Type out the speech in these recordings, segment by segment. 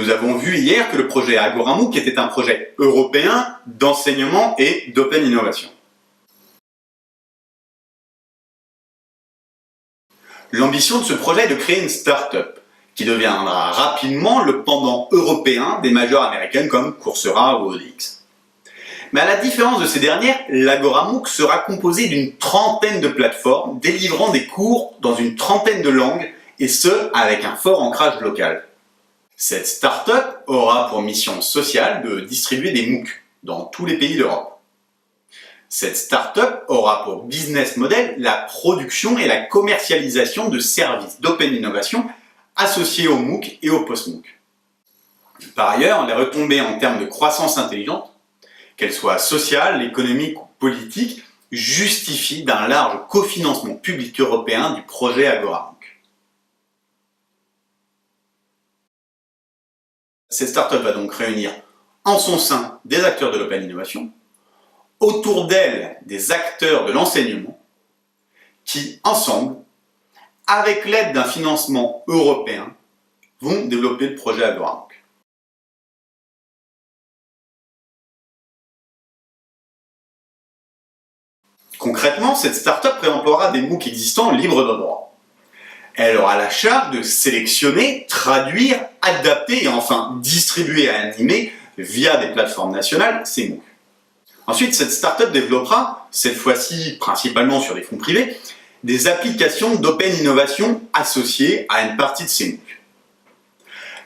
Nous avons vu hier que le projet AgoraMOOC était un projet européen d'enseignement et d'open innovation. L'ambition de ce projet est de créer une start-up qui deviendra rapidement le pendant européen des majors américaines comme Coursera ou ODX. Mais à la différence de ces dernières, l'AgoraMOOC sera composé d'une trentaine de plateformes délivrant des cours dans une trentaine de langues et ce, avec un fort ancrage local. Cette start-up aura pour mission sociale de distribuer des MOOC dans tous les pays d'Europe. Cette start-up aura pour business model la production et la commercialisation de services d'open innovation associés au MOOC et au post-MOOC. Par ailleurs, les retombées en termes de croissance intelligente, qu'elles soient sociales, économiques ou politiques, justifient d'un large cofinancement public européen du projet AgoraMOOC. Cette start-up va donc réunir en son sein des acteurs de l'open innovation, autour d'elle des acteurs de l'enseignement, qui, ensemble, avec l'aide d'un financement européen, vont développer le projet AgoraMOOC. Concrètement, cette start-up réemploiera des MOOC existants libres de droit. Elle aura la charge de sélectionner, traduire, adapter et enfin distribuer et animer via des plateformes nationales ces MOOC. Ensuite, cette start-up développera, cette fois-ci principalement sur des fonds privés, des applications d'open innovation associées à une partie de ces MOOC.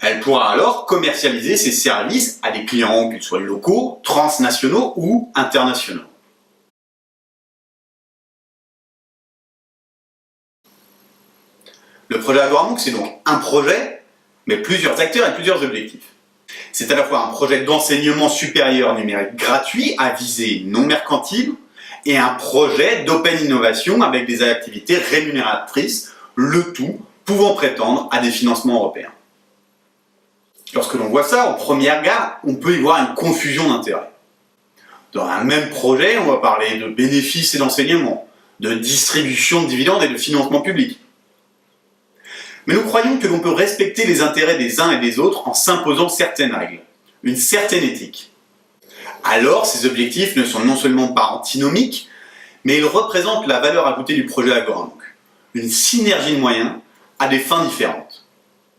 Elle pourra alors commercialiser ses services à des clients, qu'ils soient locaux, transnationaux ou internationaux. Le projet AgoraMOOC, c'est donc un projet, mais plusieurs acteurs et plusieurs objectifs. C'est à la fois un projet d'enseignement supérieur numérique gratuit à visée non mercantile et un projet d'open innovation avec des activités rémunératrices, le tout pouvant prétendre à des financements européens. Lorsque l'on voit ça, au premier regard, on peut y voir une confusion d'intérêts. Dans un même projet, on va parler de bénéfices et d'enseignement, de distribution de dividendes et de financement public. Mais nous croyons que l'on peut respecter les intérêts des uns et des autres en s'imposant certaines règles, une certaine éthique. Alors, ces objectifs ne sont non seulement pas antinomiques, mais ils représentent la valeur ajoutée du projet AgoraMOOC, une synergie de moyens à des fins différentes.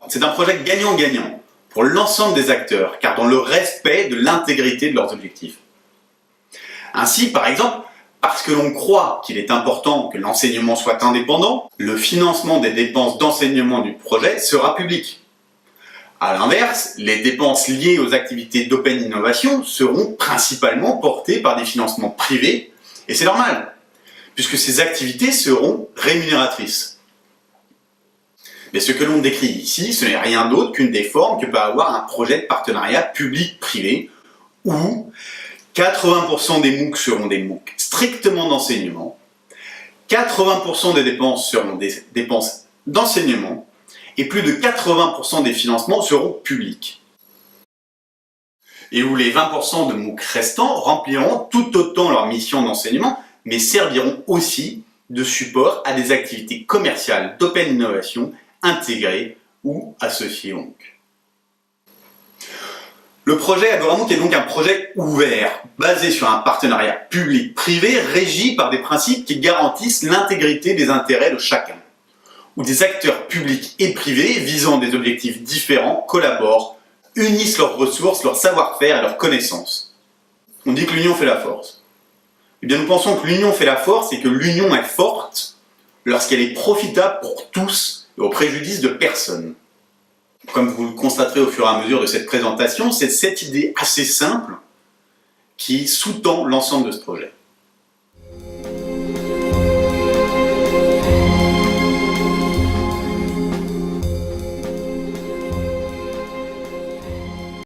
C'est un projet gagnant-gagnant pour l'ensemble des acteurs, car dans le respect de l'intégrité de leurs objectifs. Ainsi, par exemple, parce que l'on croit qu'il est important que l'enseignement soit indépendant, le financement des dépenses d'enseignement du projet sera public. A l'inverse, les dépenses liées aux activités d'open innovation seront principalement portées par des financements privés, et c'est normal, puisque ces activités seront rémunératrices. Mais ce que l'on décrit ici, ce n'est rien d'autre qu'une des formes que peut avoir un projet de partenariat public-privé, où 80% des MOOC seront des MOOC strictement d'enseignement, 80% des dépenses seront des dépenses d'enseignement, et plus de 80% des financements seront publics. Et où les 20% de MOOC restants rempliront tout autant leur mission d'enseignement, mais serviront aussi de support à des activités commerciales d'open innovation intégrées ou associées au MOOC. Le projet AgoraMOOC est donc un projet ouvert, basé sur un partenariat public-privé régi par des principes qui garantissent l'intégrité des intérêts de chacun, où des acteurs publics et privés visant des objectifs différents collaborent, unissent leurs ressources, leur savoir-faire et leurs connaissances. On dit que l'union fait la force. Eh bien, nous pensons que l'union fait la force et que l'union est forte lorsqu'elle est profitable pour tous et au préjudice de personne. Comme vous le constaterez au fur et à mesure de cette présentation, c'est cette idée assez simple qui sous-tend l'ensemble de ce projet.